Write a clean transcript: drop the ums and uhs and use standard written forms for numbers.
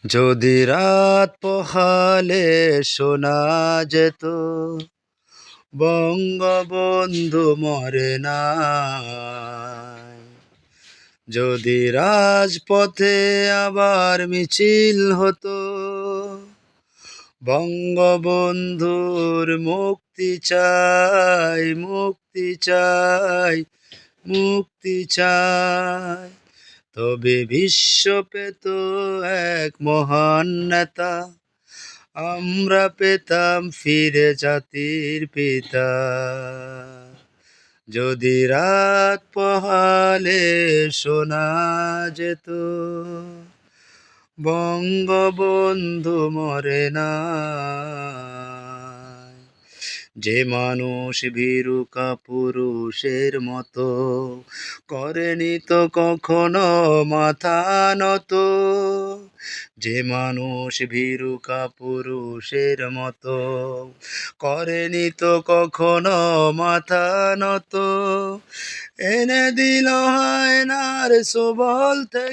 যদি রাত পোহালে শোনা যেত বঙ্গবন্ধু মরে নাই, যদি রাজপথে আবার মিছিল হতো বঙ্গবন্ধুর মুক্তি চাই, মুক্তি চাই, মুক্তি চাই, তবে বিশ্ব পেত এক মহান নেতা, আমরা পেতাম ফিরে জাতির পিতা। যদি রাত পোহালে শোনা যেত বঙ্গবন্ধু মরে নাই, যে মানুষ ভীরু কাপুরুষের মতো করেনি তো কখনো মাথা নত, যে মানুষ ভীরু কাপুরুষের মতো করেনি তো কখনো মাথা নত, এনে দিল হায়নার সবল থেকে